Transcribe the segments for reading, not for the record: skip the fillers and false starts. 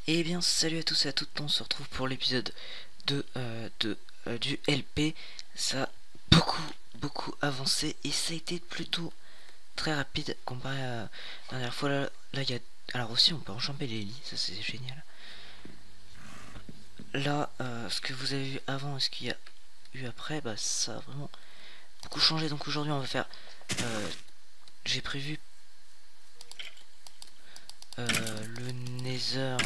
Et bien salut à tous et à toutes, on se retrouve pour l'épisode 2 du LP. Ça a beaucoup avancé et ça a été plutôt très rapide comparé à la dernière fois. Là il y a... Alors aussi on peut enjamber les lits, ça c'est génial. Là ce que vous avez vu avant et ce qu'il y a eu après, bah ça a vraiment beaucoup changé. Donc aujourd'hui on va faire... j'ai prévu le Nether...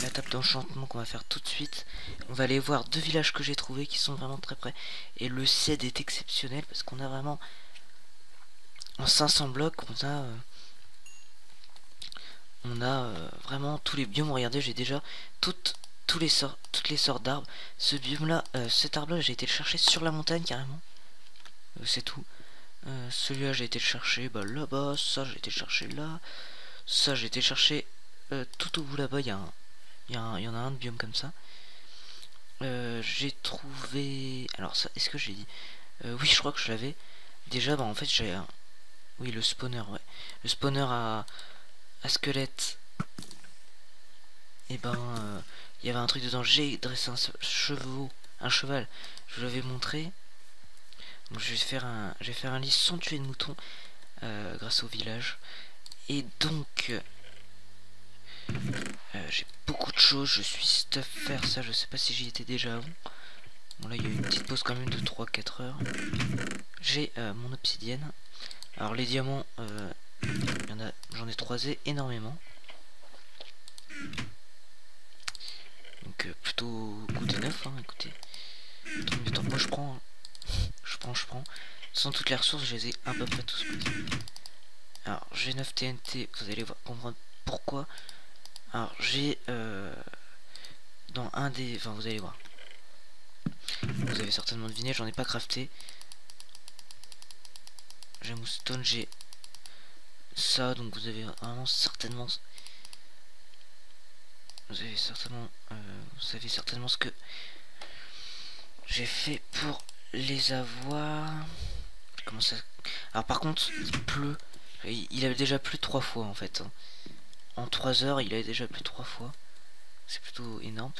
la table d'enchantement qu'on va faire tout de suite. On va aller voir deux villages que j'ai trouvé qui sont vraiment très près. Et le CED est exceptionnel parce qu'on a vraiment en 500 blocs, on a vraiment tous les biomes. Regardez, j'ai déjà toutes les sortes d'arbres. Ce biome là, cet arbre là, j'ai été le chercher sur la montagne carrément. C'est tout. Celui-là, j'ai été le chercher là-bas. Ça, j'ai été le chercher là. Ça, j'ai été le chercher tout au bout là-bas. Il y en a un de biome comme ça. J'ai trouvé... Alors ça, est-ce que j'ai dit oui, je crois que je l'avais. Déjà, bah en fait, j'ai un... Oui, le spawner, ouais. Le spawner à squelette. Et ben, il y avait un truc dedans. J'ai dressé un cheval. Je l'avais montré. Donc je vais faire un lit sans tuer de moutons grâce au village. Et donc... j'ai beaucoup de choses, je suis stuff faire ça, je sais pas si j'y étais déjà avant. Bon là il y a eu une petite pause quand même de 3-4 heures. J'ai mon obsidienne. Alors les diamants, j'en ai croisé énormément. Donc plutôt côté neuf, hein, écoutez. Attends, moi je prends. Sans toutes les ressources, je les ai à peu près tous pris. Alors j'ai 9 TNT, vous allez comprendre pourquoi. Alors j'ai dans un des... Enfin vous allez voir. Vous avez certainement deviné, j'en ai pas crafté. J'ai moustone, j'ai ça, donc vous avez vraiment certainement... Vous savez certainement ce que j'ai fait pour les avoir. Comment ça... Alors par contre, il pleut. Il avait déjà plu 3 fois en fait. En 3 heures, il avait déjà plu 3 fois. C'est plutôt énorme.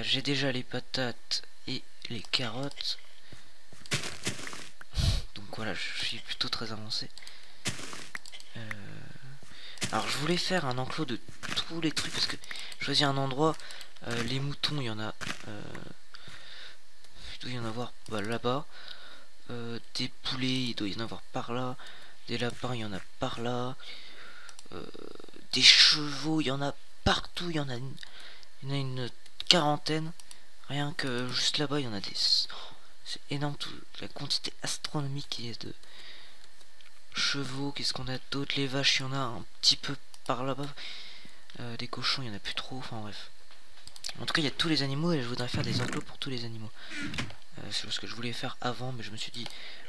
J'ai déjà les patates et les carottes. Donc voilà, je suis plutôt très avancé. Alors je voulais faire un enclos de tous les trucs parce que je choisis un endroit. Les moutons, il y en a... il doit y en avoir là-bas. Des poulets, il doit y en avoir par là. Des lapins, il y en a par là. Des chevaux, il y en a partout. Il y en a une quarantaine. Rien que juste là-bas, il y en a des... C'est énorme, la quantité astronomique qui est de chevaux. Qu'est-ce qu'on a d'autre? Les vaches, il y en a un petit peu par là-bas. Des cochons, il y en a plus trop. Enfin bref. En tout cas, il y a tous les animaux et je voudrais faire des enclos pour tous les animaux. C'est ce que je voulais faire avant, mais je me suis dit,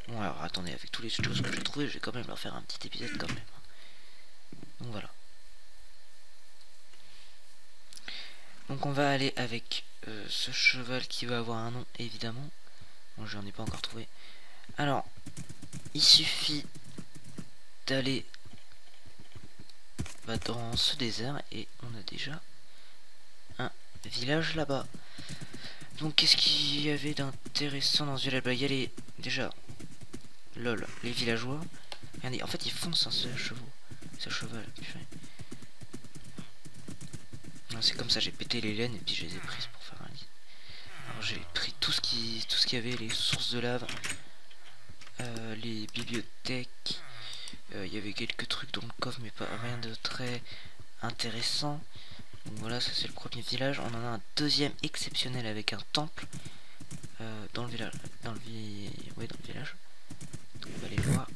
bon alors attendez, avec toutes les choses que j'ai trouvées, je vais quand même leur faire un petit épisode quand même. Donc voilà. Donc on va aller avec ce cheval qui va avoir un nom, évidemment. Bon, je n'en ai pas encore trouvé. Alors, il suffit d'aller dans ce désert et on a déjà un village là-bas. Donc qu'est-ce qu'il y avait d'intéressant dans ce village? Il y a les... déjà... LOL, les villageois. Regardez, en fait ils foncent hein, ce cheval. C'est comme ça, j'ai pété les laines et puis je les ai prises pour faire un lit. Alors j'ai pris tout ce qu'il y avait, les sources de lave, les bibliothèques. Il y avait quelques trucs dans le coffre mais pas rien de très intéressant. Donc voilà, ça c'est le premier village. On en a un deuxième exceptionnel avec un temple dans le village. Dans le village. Donc on va aller voir.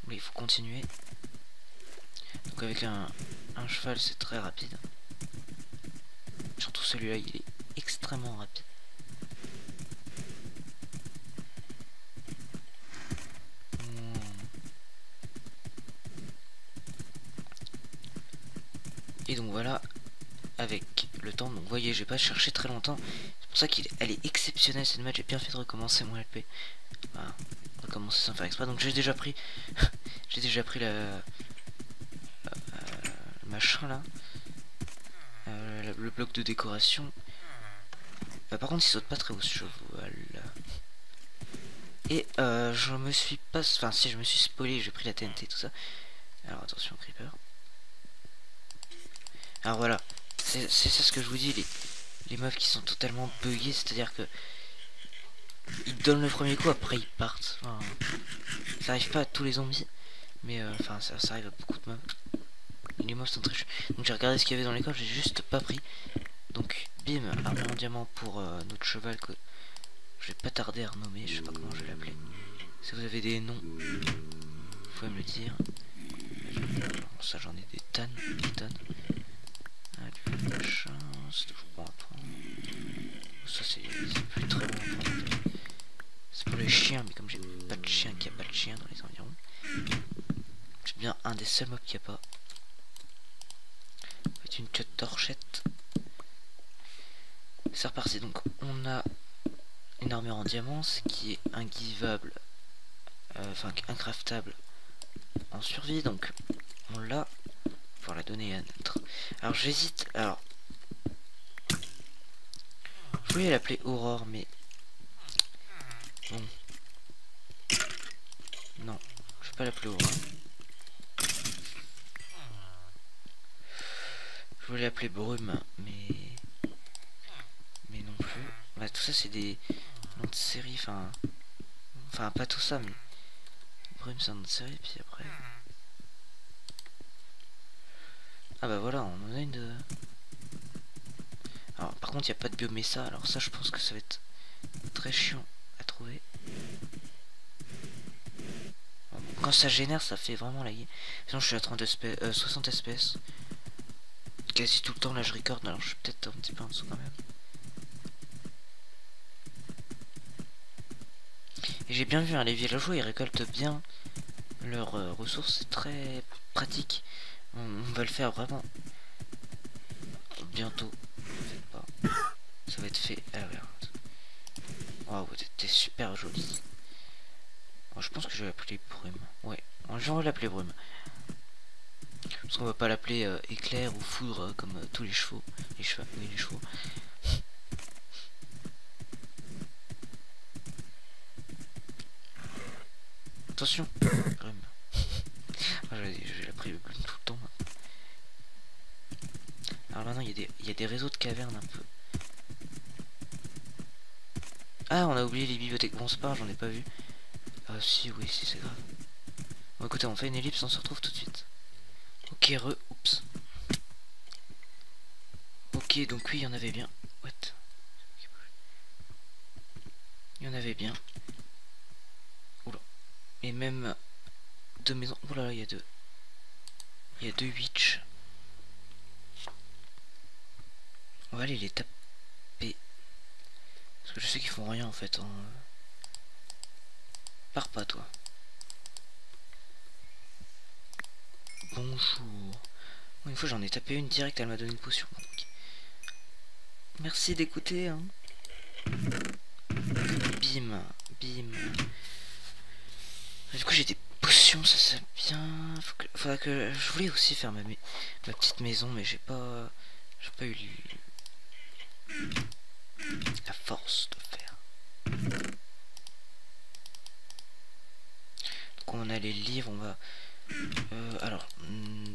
Oui, il faut continuer. Donc avec un cheval c'est très rapide. Surtout celui-là, il est extrêmement rapide. Et donc voilà, avec le temps, donc vous voyez, j'ai pas cherché très longtemps. C'est pour ça qu'elle est exceptionnelle cette match. J'ai bien fait de recommencer mon LP. Voilà, recommencer sans faire exprès. Donc j'ai déjà pris, j'ai déjà pris le machin là, le bloc de décoration. Par contre il saute pas très haut ce cheval. Et je me suis pas... Enfin si je me suis spoilé, j'ai pris la TNT tout ça. Alors attention creeper. Alors voilà, c'est ça ce que je vous dis, les meufs qui sont totalement buggées, c'est-à-dire que ils donnent le premier coup, après ils partent. Enfin, ça arrive pas à tous les zombies, mais enfin ça arrive à beaucoup de meufs. Les meufs sont très chouettes. Donc j'ai regardé ce qu'il y avait dans l'école, j'ai juste pas pris. Donc bim, armure en diamant pour notre cheval que je vais pas tarder à renommer, je sais pas comment je vais l'appeler. Si vous avez des noms, vous pouvez me le dire. Bon, ça j'en ai des tonnes, des tonnes. Ah, du machin, c'est toujours bon à prendre. Ça c'est plus très bon à prendre. C'est pour les chiens, mais comme j'ai pas de chien, qu'il n'y a pas de chien dans les environs, c'est bien un des seuls mobs qu'il n'y a pas. C'est une queue de torchette. C'est reparti, donc on a une armure en diamant, ce qui est un givable, enfin incraftable en survie, donc on l'a pour la donner à notre. Alors j'hésite, alors je voulais l'appeler Aurore, mais bon, non, je vais pas l'appeler Aurore. Je voulais l'appeler Brume, mais non plus. Bah, tout ça c'est des noms de série, enfin pas tout ça, mais Brume c'est un nom de série, puis après. Ah bah voilà, on en a une de. Alors par contre il n'y a pas de biomessa, alors ça je pense que ça va être très chiant à trouver. Quand ça génère ça fait vraiment laguer. Sinon je suis à 60 fps. Quasi tout le temps là je record, alors je suis peut-être un petit peu en dessous quand même. Et j'ai bien vu, hein, les villageois ils récoltent bien leurs ressources, c'est très pratique. On va le faire vraiment bientôt. Pas. Ça va être fait. Ah ouais. Waouh, t'es super joli. Alors, je pense que je vais l'appeler Brume. Ouais, je vais l'appeler Brume. Parce qu'on va pas l'appeler éclair ou foudre comme tous les chevaux. Les chevaux, oui, les chevaux. Attention, Brume. J'ai appris le Brume tout le temps. Alors maintenant, il y a des réseaux de cavernes un peu. Ah, on a oublié les bibliothèques. Bon, c'est pas, j'en ai pas vu. Ah, si, oui, si, c'est grave. Bon, écoutez, on fait une ellipse, on se retrouve tout de suite. Ok, oups. Ok, donc oui, il y en avait bien. What? Il y en avait bien. Oula. Et même deux maisons. Oula, là, il y a deux. Il y a deux witch. On va aller les taper. Parce que je sais qu'ils font rien en fait. Hein. Pars pas, toi. Bonjour. Bon, une fois j'en ai tapé une direct, elle m'a donné une potion. Donc. Merci d'écouter. Hein. Bim, bim. Du coup j'ai des potions, ça c'est bien. Faudra que je voulais aussi faire ma petite maison, mais j'ai pas eu la force de faire. Donc on a les livres, on va alors on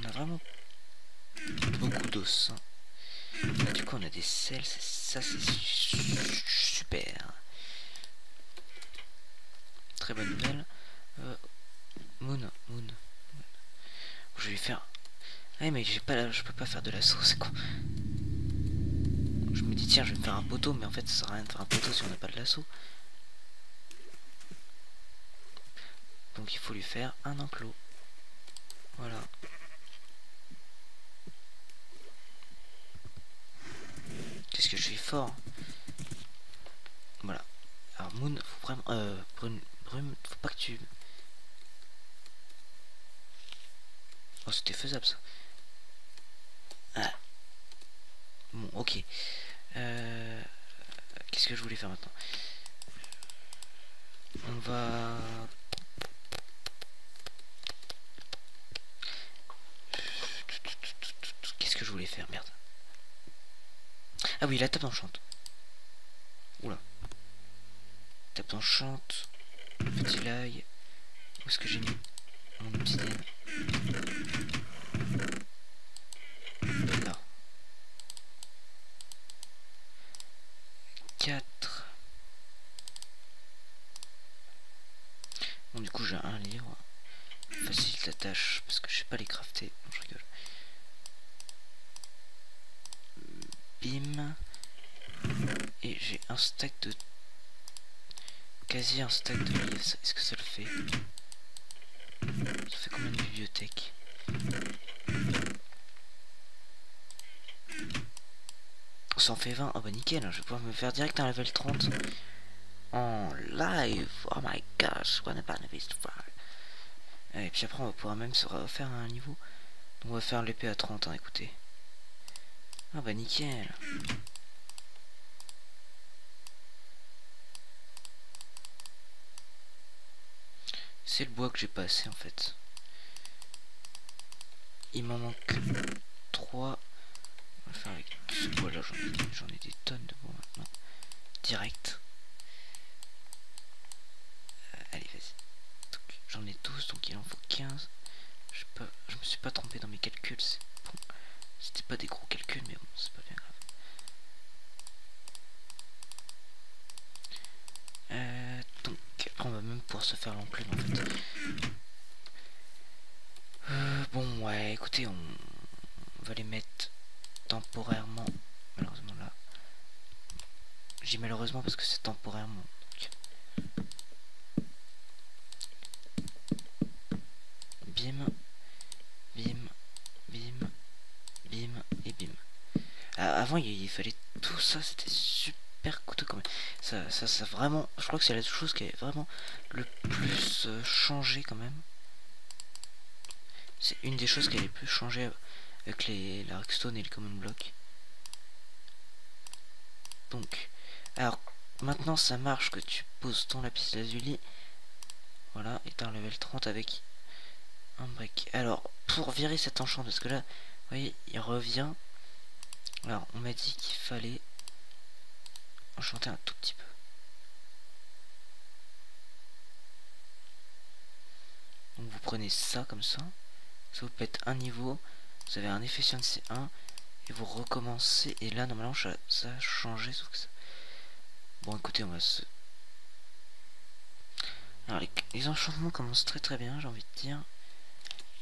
a vraiment beaucoup d'os. Là, du coup on a des sels, ça c'est super. Très bonne nouvelle. Moon. Je vais faire. Ah mais j'ai pas je peux pas faire de l'assaut, c'est quoi? Je me dis tiens je vais me faire un poteau, mais en fait ça sert à rien de faire un poteau si on n'a pas de l'assaut. Donc il faut lui faire un enclos. Voilà. Qu'est-ce que je suis fort. Voilà. Alors Moon, faut vraiment. Brume, faut pas que tu. Oh c'était faisable ça. Ah. Bon ok. Qu'est-ce que je voulais faire maintenant? On va faire? Merde. Ah oui, la table enchante. Oula. Table enchante. Petit l'ail. Où est-ce que j'ai mis mon obsidienne? Là. 4. Bon, du coup, j'ai un livre. Facilite la tâche parce que je sais pas les crafter. Non, je rigole. Bim. Et j'ai un stack de... Quasi un stack de livres. Est-ce que ça le fait? Ça fait combien de bibliothèques? Ça en fait 20. Oh bah nickel, je vais pouvoir me faire direct un level 30 en live. Oh my gosh, what a beast fire. Et puis après on va pouvoir même se refaire un niveau. Donc on va faire l'épée à 30, hein, écoutez. Ah bah nickel. C'est le bois que j'ai pas assez en fait. Il m'en manque 3. On va faire avec ce bois là, j'en ai des tonnes de bois maintenant. Direct. Allez vas-y. J'en ai 12 donc il en faut 15. Je me suis pas trompé dans mes calculs, c'est bon. C'était pas des gros calculs mais bon c'est pas bien grave. Donc après on va même pouvoir se faire l'enclume en fait. Bon ouais écoutez on va les mettre temporairement. Malheureusement là. J'ai malheureusement parce que c'est temporairement. Donc. Bim. Bim. Bim. Bim. Et bim. Avant il fallait tout ça, c'était super coûteux quand même. Ça vraiment, je crois que c'est la chose qui a vraiment le plus changé quand même. C'est une des choses qui a le plus changé avec la redstone et les common block. Donc, alors maintenant ça marche que tu poses ton lapis lazuli. Voilà, et t'as un level 30 avec un break. Alors, pour virer cet enchant, parce que là, vous voyez, il revient. Alors, on m'a dit qu'il fallait enchanter un tout petit peu. Donc vous prenez ça comme ça. Ça vous pète un niveau. Vous avez un efficiency 1. Et vous recommencez. Et là, normalement, ça a changé. Sauf que ça... Bon, écoutez, on va se... Alors, les enchantements commencent très très bien, j'ai envie de dire.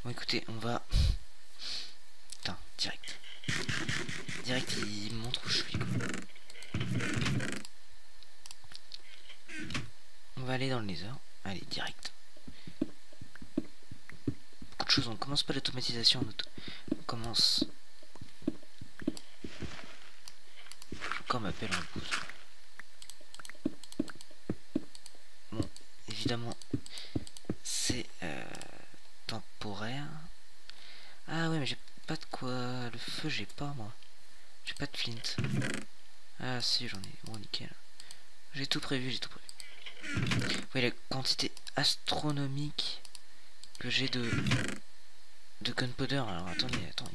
Bon, écoutez, on va... Putain, direct. Direct, il me montre où je suis, quoi. On va aller dans le nether. Allez, direct. Beaucoup de choses. On commence pas l'automatisation. On commence... Quand on m'appelle en pause. Bon, évidemment, c'est temporaire. Ah ouais, mais j'ai pas de quoi... Le feu, j'ai pas, moi. J'ai pas de flint. Ah si, j'en ai. Bon, nickel. J'ai tout prévu, j'ai tout prévu. Vous voyez la quantité astronomique que j'ai de gunpowder. Alors attendez, faut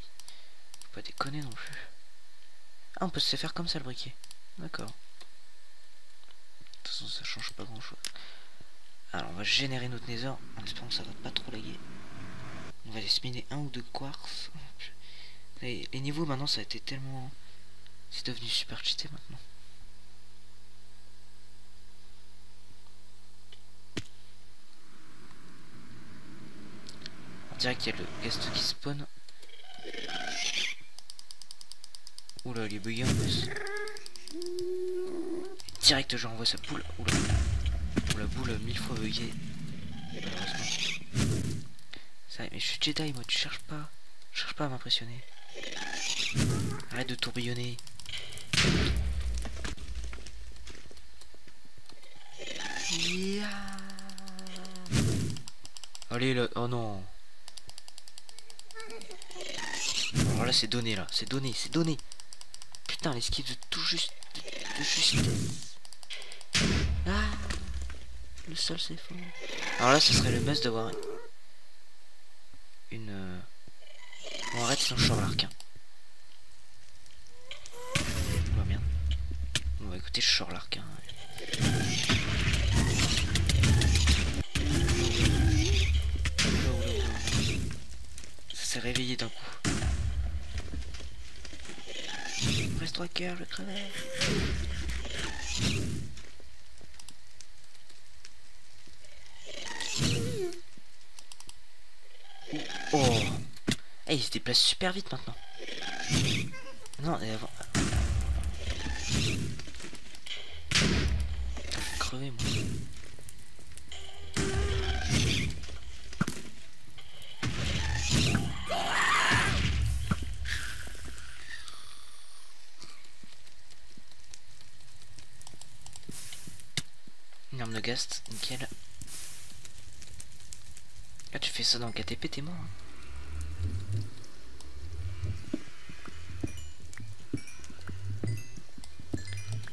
pas déconner non plus. Ah, on peut se faire comme ça le briquet. D'accord. De toute façon, ça change pas grand chose. Alors, on va générer notre nether en espérant que ça va pas trop laguer. On va aller se miner un ou deux quartz. Les niveaux maintenant, ça a été tellement... C'est devenu super cheaté maintenant. On dirait qu'il y a le guest qui spawn. Oula, il est bugué en plus. Direct, je renvoie sa boule. Oula, la boule 1000 fois buguée. Malheureusement. Ça, mais je suis Jedi, moi, tu cherches pas. Je cherche pas à m'impressionner. Arrête de tourbillonner. Yeah. Allez là, oh non. Alors là c'est donné là, c'est donné, c'est donné. Putain l'esquive de tout juste de justesse. Ah, le sol s'effondre. Alors là ce serait le must d'avoir une... Bon arrête sinon je sors l'arc. Hein. écoutez, je sors l'arc. Hein. Ça s'est réveillé d'un coup. Reste 3 cœurs, je crevais. Oh, hey, il se déplace super vite maintenant. Non, et avant... Je vais crever, moi. Une arme de gast, nickel. Ah, tu fais ça dans le KTP, t'es mort. Hein.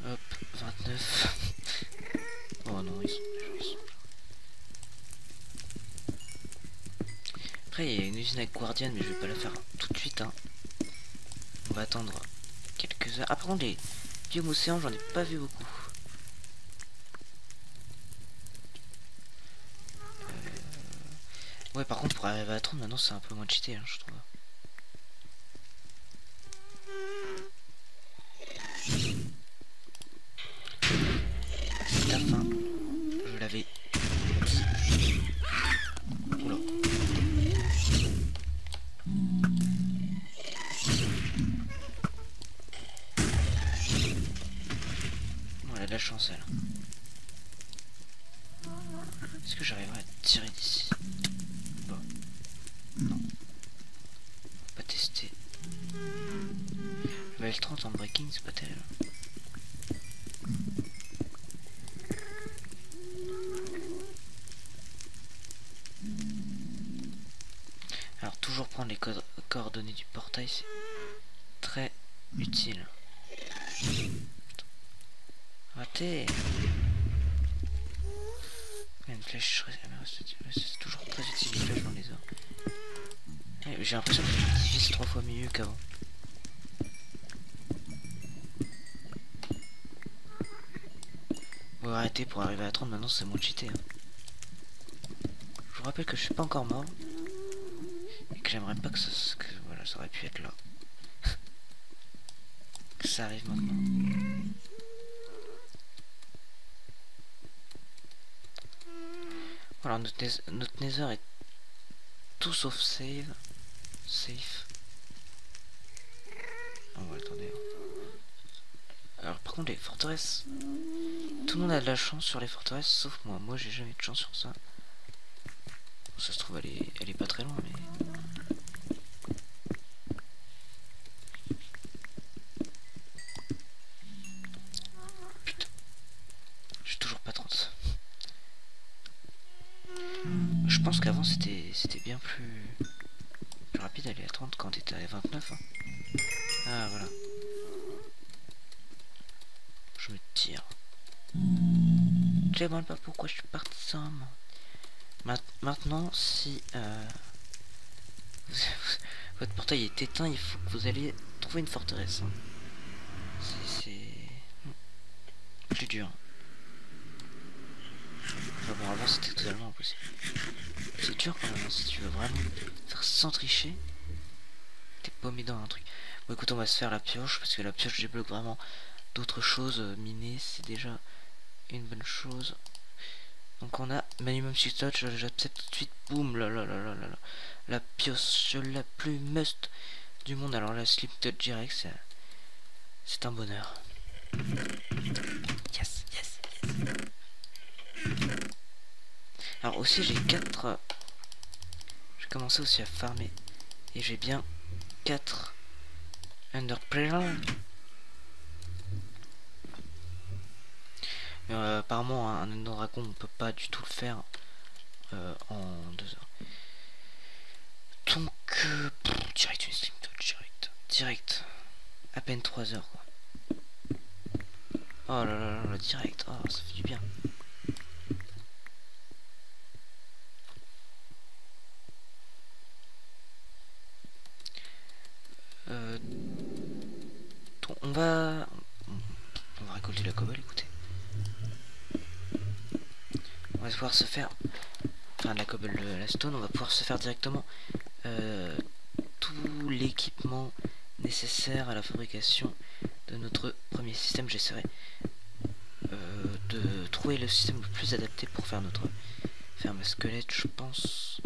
Hop, 29. Oh non, ils sont... Après, il y a une usine avec Guardian, mais je vais pas la faire tout de suite. Hein. On va attendre quelques heures. Ah, par contre, les biomes océans, j'en ai pas vu beaucoup. Ouais, par contre, pour arriver à 30, maintenant, c'est un peu moins cheaté, hein, je trouve. C'est la fin. Je l'avais dit. Oula. Bon, elle a de la chance, elle. Est-ce que j'arriverai à tirer d'ici? Bon. Non. On va pas tester. Level 30 en breaking, c'est pas terrible. Alors toujours prendre les coordonnées du portail, c'est très utile. Raté. Une flèche, c'est toujours très utile les flèches dans les airs. J'ai l'impression que je divise 3 fois mieux qu'avant. Bon, arrêtez pour arriver à 30, maintenant c'est moins cheaté. Hein. Je vous rappelle que je suis pas encore mort. Et que j'aimerais pas que ça... voilà, ça aurait pu être là. Que ça arrive maintenant. Voilà, notre nether est tout sauf safe. Oh, ouais, attendez. Alors par contre les forteresses, tout le monde a de la chance sur les forteresses sauf moi. Moi j'ai jamais de chance sur ça. Bon, ça se trouve elle est pas très loin mais... Putain. Je suis toujours pas 30. Je pense qu'avant c'était bien plus rapide d'aller à 30 quand t'étais à 29. Hein. Ah voilà. Je me tire. Je ne sais pas pourquoi je suis parti sans moi. Maintenant, si votre portail est éteint, il faut que vous alliez trouver une forteresse. Hein. C'est plus dur. Enfin, bon, avant c'était totalement impossible. C'est dur quand même, hein, si tu veux vraiment faire sans tricher. T'es paumé dans un truc. Bon écoute, on va se faire la pioche, parce que la pioche débloque vraiment d'autres choses. Miner, c'est déjà une bonne chose. Donc on a minimum touch, j'accepte tout de suite. Boum, la pioche la plus must du monde. Alors la slip touch direct, c'est un bonheur. Yes. Alors aussi j'ai 4... J'ai commencé aussi à farmer. Et j'ai bien 4 Underpearl. Mais apparemment un Ender Dragon on peut pas du tout le faire en 2 heures. Donc direct une slip touch direct. À peine 3 heures quoi. Oh là direct, oh ça fait du bien. Donc on va récolté la cobble, écoutez. On va pouvoir se faire, enfin la cobble, la stone, on va pouvoir se faire directement tout l'équipement nécessaire à la fabrication de notre premier système. J'essaierai de trouver le système le plus adapté pour faire notre ferme à squelette. Je pense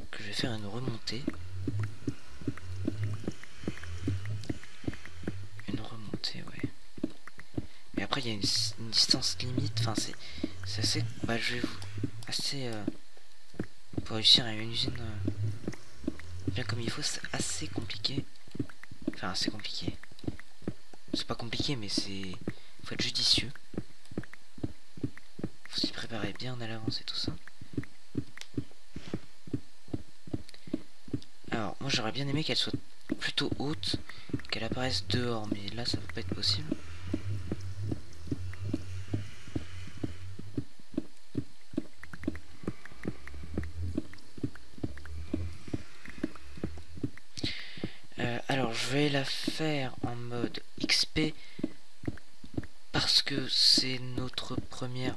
que je vais faire une remontée. Ouais. Mais après il y a une distance limite, enfin c'est assez, bah je vais vous assez pour réussir à une usine bien comme il faut, c'est assez compliqué. Enfin assez compliqué. C'est pas compliqué mais c'est, faut être judicieux. Faut s'y préparer bien à l'avance et tout ça. Alors moi j'aurais bien aimé qu'elle soit plutôt haute, qu'elle apparaisse dehors, mais là ça va pas être possible. Alors je vais la faire en mode XP parce que c'est notre première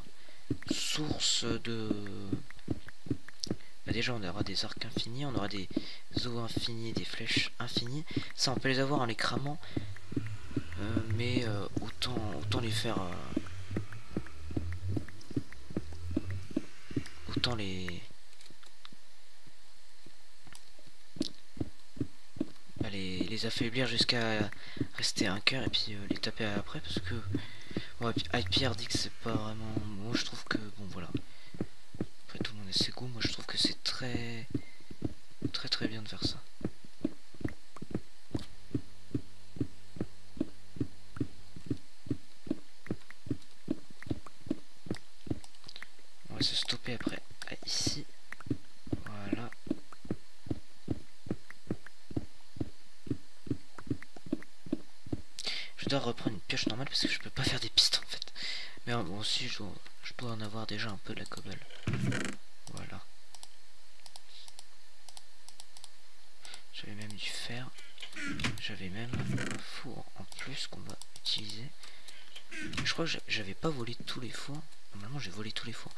source de... Bah déjà on aura des arcs infinis, on aura des os infinis, des flèches infinies. Ça on peut les avoir en les cramant, mais autant les faire... autant les affaiblir jusqu'à rester un cœur et puis les taper après parce que ouais, Hyperdix c'est pas vraiment, moi je trouve que bon voilà, après tout le monde a ses goûts, moi je trouve que c'est très bien de faire ça. On va se stopper après ici, voilà. Je dois reprendre une pioche normale parce que je peux pas faire des pistes en fait. Mais bon, si je dois en avoir déjà un peu de la cobble. Voilà. J'avais même du fer. J'avais même un four en plus qu'on va utiliser. Je crois que j'avais pas volé tous les fours. Normalement j'ai volé tous les fours.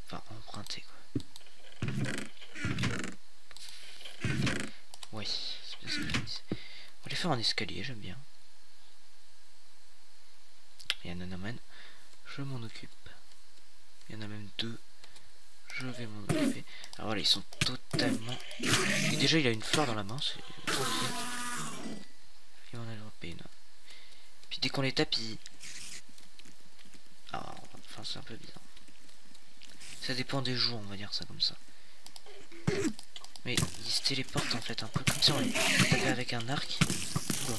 Enfin emprunté quoi. Oui, c'est bien ce que je disais. On va les faire en escalier, j'aime bien. Il y a un anaman, je m'en occupe. Il y en a même deux, je vais m'en occuper. Alors voilà, ils sont totalement... Et déjà il a une fleur dans la main, c'est trop bien. Et on a droppé une. Puis dès qu'on les tape, ils... Ah, enfin c'est un peu bizarre. Ça dépend des jours, on va dire ça comme ça. Mais ils se téléportent en fait un peu comme ça, on les tapait avec un arc. Bon.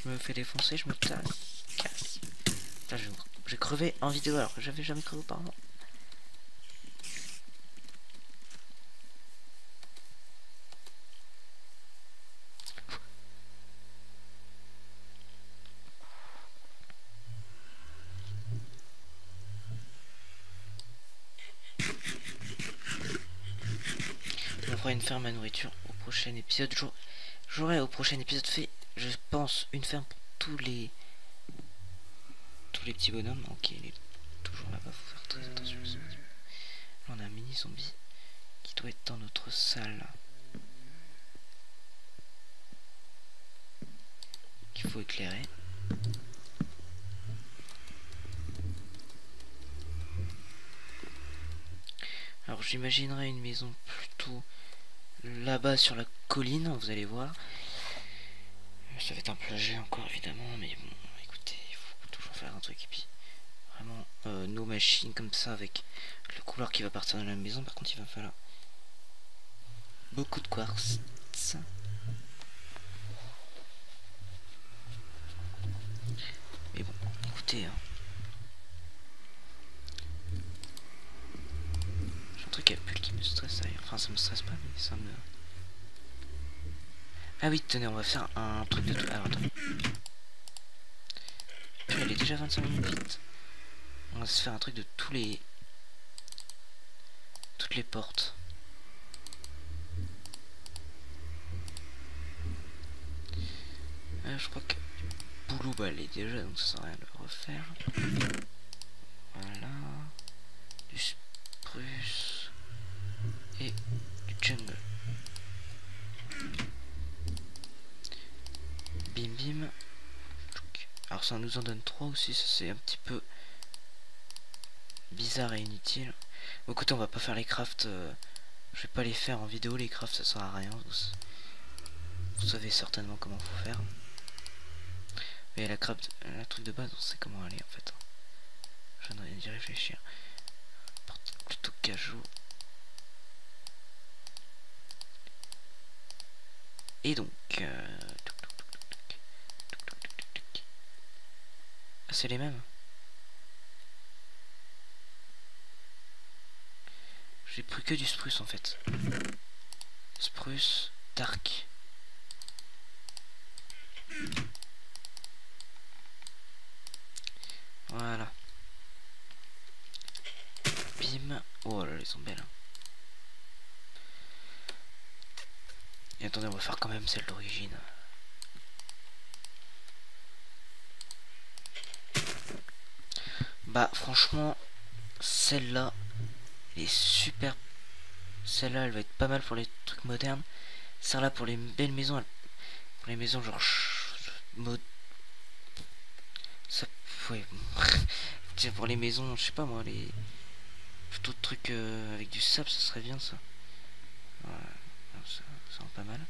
Je me fais défoncer. Je me casse. Là, j'ai crevé en vidéo alors que j'avais jamais crevé auparavant. On fera une ferme à nourriture au prochain épisode. J'aurai au prochain épisode fait, je pense, une ferme pour tous les petits bonhommes. Ok, il est toujours là-bas, faut faire très attention. Là on a un mini zombie qui doit être dans notre salle. Qu'il faut éclairer. Alors j'imaginerais une maison plutôt là-bas sur la colline, vous allez voir. Ça va être un plagiat encore évidemment, mais bon, écoutez, il faut toujours faire un truc. Et puis vraiment nos machines comme ça avec le couloir qui va partir de la maison. Par contre il va falloir beaucoup de quartz. Mais bon, écoutez, hein. J'ai un truc à pull qui me stresse ailleurs. Enfin ça me stresse pas mais ça me... Ah oui tenez, on va faire un truc de tout. Alors attends. Puis elle est déjà 25 minutes vite. On va se faire un truc de toutes les portes. Je crois que Boulou bah elle est déjà, donc ça sert à rien de le refaire. Voilà. Du spruce et du jungle. Bim bim. Alors ça nous en donne 3 aussi, ça c'est un petit peu bizarre et inutile. Bon, écoutez, on va pas faire les crafts, je vais pas les faire en vidéo, les crafts ça sert à rien. Vous savez certainement comment faut faire. Mais la truc de base, on sait comment aller en fait. Je viens d'y réfléchir. Plutôt cajou. Et donc, ah, c'est les mêmes. J'ai pris que du spruce en fait. Spruce, dark. Voilà. Bim. Oh là, elles sont belles. Et attendez, on va faire quand même celle d'origine. Bah franchement, celle-là, elle est super. Celle-là, elle va être pas mal pour les trucs modernes. Celle-là pour les belles maisons, pour les maisons genre mode. Ça, ouais. Pour les maisons, je sais pas moi, les plutôt de trucs avec du sable, ça serait bien ça. Voilà. Ça rend pas mal.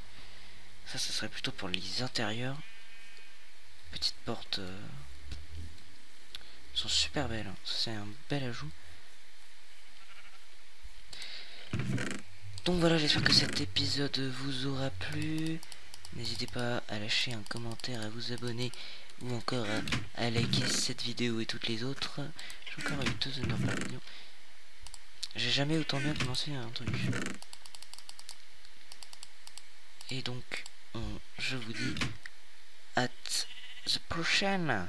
Ça serait plutôt pour les intérieurs. Petites portes sont super belles. Hein. Ça c'est un bel ajout. Donc voilà, j'espère que cet épisode vous aura plu. N'hésitez pas à lâcher un commentaire, à vous abonner ou encore à liker cette vidéo et toutes les autres. J'ai encore eu 2 heures par vidéo. J'ai jamais autant bien commencé un truc. Et donc, je vous dis à the prochaine.